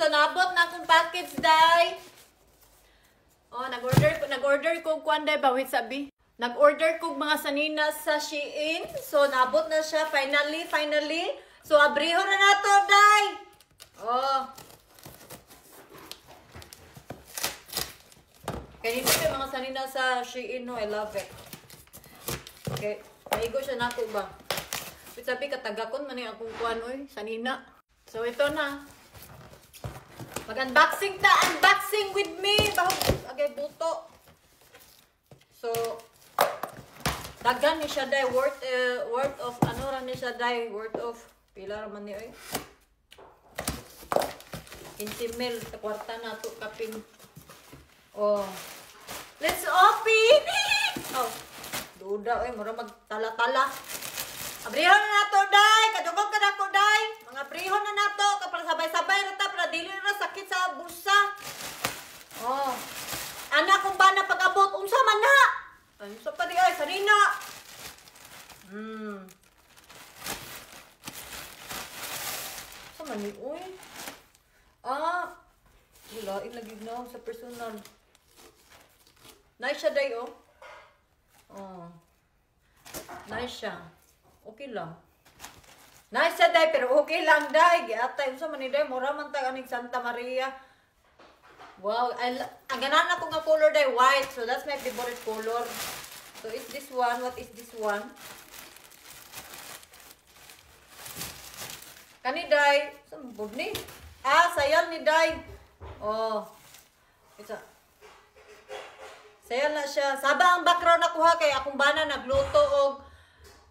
So nabot na akong package, day. Oh, nag-order ko kuan day bawit sabi. Nag-order ko mga saninas sa Shein. So nabot na siya finally. So abriho na nato, day. Oh. Kaya hindi ko mga saninas sa Shein, no. I love it. Okay. Maigo siya nato ba? Wait, sabi katagakon man yung akong kuan, oy, sanina. So ito na. Mag-unboxing ta, unboxing with me. Agay buto. So dagan ni siya day worth of ano ra ni siya day worth of pila ra man ni oy. 15 mil sa kwarta na to kapin. Oh. Let's open it. Oh. Duda oy, mura magtala-tala. Abrihon na nato, day! Kadugog ka na ko, day! Mga abrihon na nato, kapag sabay-sabay na ta, para dili na sakit sa bulsa. Oh. Anak kung ba na pag-abot, unsa man na! Unsa pa di ay, sarina! Unsa man ni, uy? Hilain lagi na sa personal. Nice siya, day, oh. Oh. Nice siya. Okay lang. Nice siya, day, pero okay lang, day. Giatay, unsa man ni, day, mura man tayo aning Santa Maria. Wow, ang ganahan ako nga color, day, white. So, that's my favorite color. So, is this one? What is this one? Kani, day. Saan mo ni? Sayal ni, day. Oh. Isa. Sayal na siya. Saba ang background nakuha kay akong bana nagluto og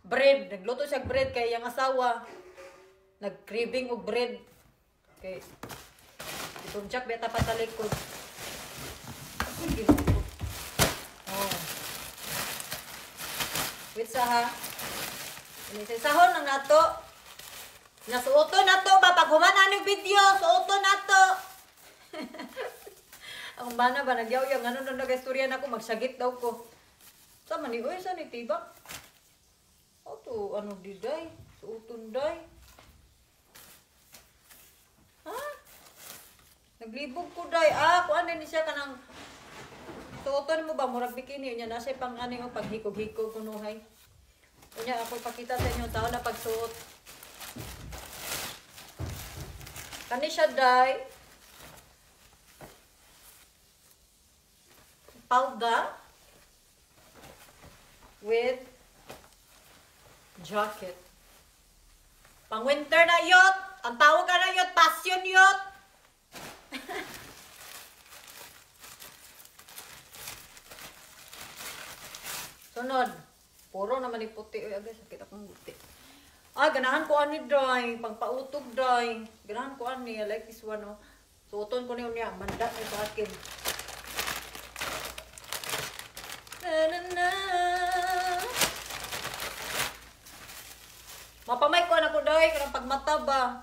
bread. Nagluto siya bread kay yung asawa. Nag-craving og bread. Okay. Itong jack beta pa sa likod. Oh. Wait sa ha. Sahon lang nato. Nasuoto nato ba? Pag humana ng video, suoto nato. Ang bana ba, nagyaw yung ano nung nag-istorya na ako, magsagit daw ko. Sama ni, uy, saan itibak? O to, ano di day? Suoton day. Ha? Naglibog ko day. Kung ano ni siya ka ng suoton mo ba? Murag bikini niya. Nasa pang ano yung paghikog-hikog kunuhay. Kunya ako pakita sa inyo tao na pagsuot. Kani siya day. Palda with jacket. Pang winter na yot. Ang tawag ka na yot, passion yot. Sunod. Puro naman yung puti. Uy, agay, sakit akong puti. Ganahan ko ani dry. Pangpautog dry. Ganahan ko ani. I like this one, oh. Suoton ko niya. Manda na sa akin. Mapamay ko anak ko day kanang pagmata ba.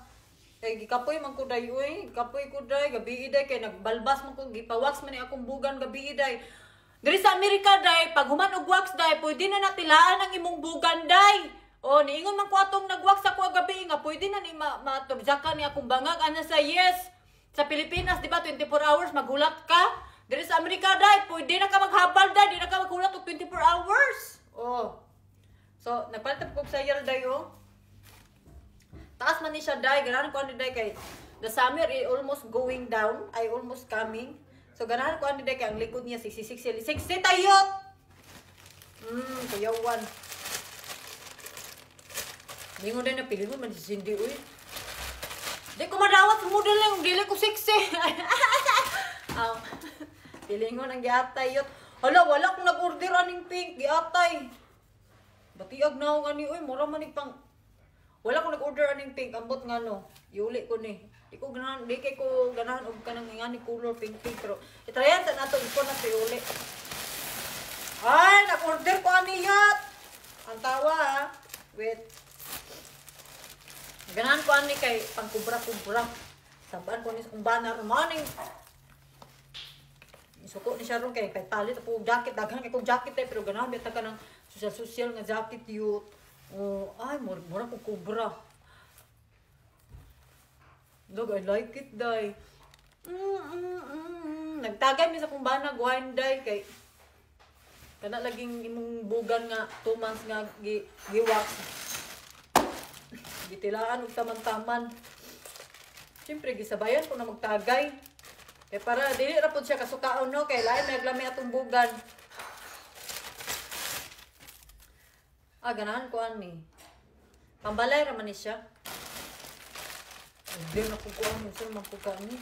Kay gikapoy man ko day uy, gikapoy ko day gabi day kay nagbalbas man ko gipawax man ni akong bugan gabi day. Diri sa Amerika day pag human og wax day pwede na natilaan ang imong bugan day. O niingon man ko atong nagwax ako gabi nga pwede na ni matubjakan ni akong bangag ana sa yes. Sa Pilipinas di ba 24 hours magulat ka? Diri sa Amerika, day, pwede na ka maghabal, day, di na ka maghulat og 24 hours. Oh. So, nagpalit ko sa sayal, day, oh. Taas man ni siya, day, ganahan ko ano, day, kay the summer is almost going down, ay almost coming. So, ganahan ko ano, day, kay ang likod niya, 60 tayot! Kayawan. Hindi mo din na pili mo, man si Cindy, uy. Di ko madawat sa model lang, dili ko 60. Pilingon ang giatay yun. Hala, wala kong nag-order aning pink. Giatay. Batiag na ako gani. Uy, mura man pang... Wala kong nag-order aning pink. Ambot nga no. Iuli ko ni. Di kay ko ganahan og kanang nga ni color pink. Pero itrayan sa nato. Iko na sa iuli. Ay, nag-order ko ani yat. Ang tawa ha. Wait. Ganahan ko ani kay pang kubra-kubra. Sabaan ko ni sa kong banner. Maning... Suko ni siya ron kay palit po jacket daghan kay kog jacket pero ganahan bita ka ng social nga jacket yun. Ay mura ko kubra. Dog, I like it day. Nagtagay mi sa kung banag wine day kay kana laging imong bugan nga 2 months nga giwax. Gitilaan og taman-taman. Siyempre gisabayan ko na magtagay. Kaya para dili ra pud siya kasukaon no kay lain naglami atong bugan. Ganahan ko ani. Pambalay ra man ni siya. Hindi na ko kuan mo sir magkuka ni.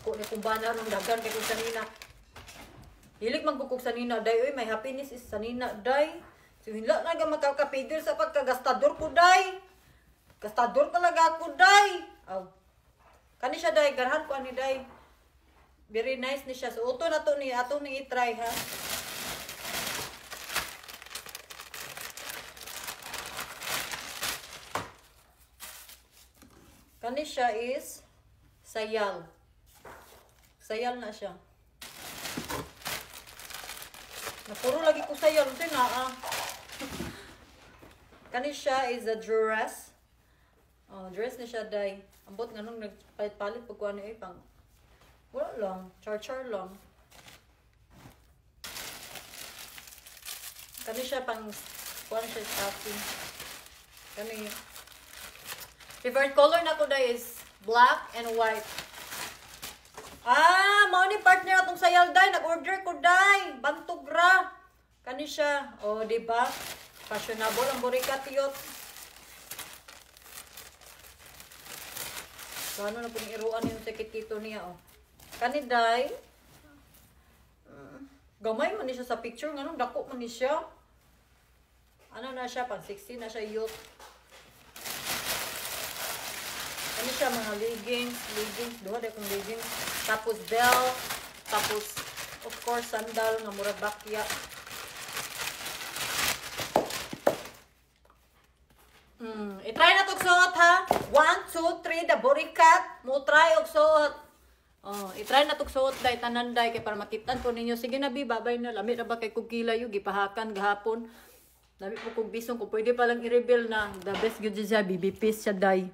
Ko ni kumbana ron dagan kay sanina. Hilig magkukuk sanina day oy may happiness is sanina day. So hinla na ga makakapigil sa pagkagastador ko day. Gastador talaga ako day. Aw. Kani siya day ganahan ko ani day. Very nice ni siya. So uto na to ni ato ni i-try ha. Kani siya is sayal. Sayal na siya. Napuro lagi ko sayal. Ito na Kani siya is a dress. Dress na siya day. Ambot nga nung nagpalit-palit pag kuha niya pang wala lang. Char-char lang. Kani siya pang kuha siya stuffing. Kani favorite color na ko day is black and white. Mao ni partner atong sayal day. Nag-order ko day. Bantog ra. Kani siya. Diba? Fashionable ang burikat yot. So, ano na pong iruan yung sekit-kito niya, Kani day. Gamay man ni siya sa picture. Ganun, dako man ni siya. Ano na siya? Pang 16 na siya yot. Ano siya, mga leggings, duha day kong leggings, tapos belt, tapos of course sandal nga murag bakya. I-try na tog suot ha. 1, 2, 3 the burikat. Mo try og suot. I-try na tog suot day tanan day kay para makitan ko ninyo. Sige na bi, babay na. Lami ra ba kay kog kilay gipahakan gahapon. Lami po kog bisong ko pwede pa lang i-reveal na the best gyud siya, BB piece siya day.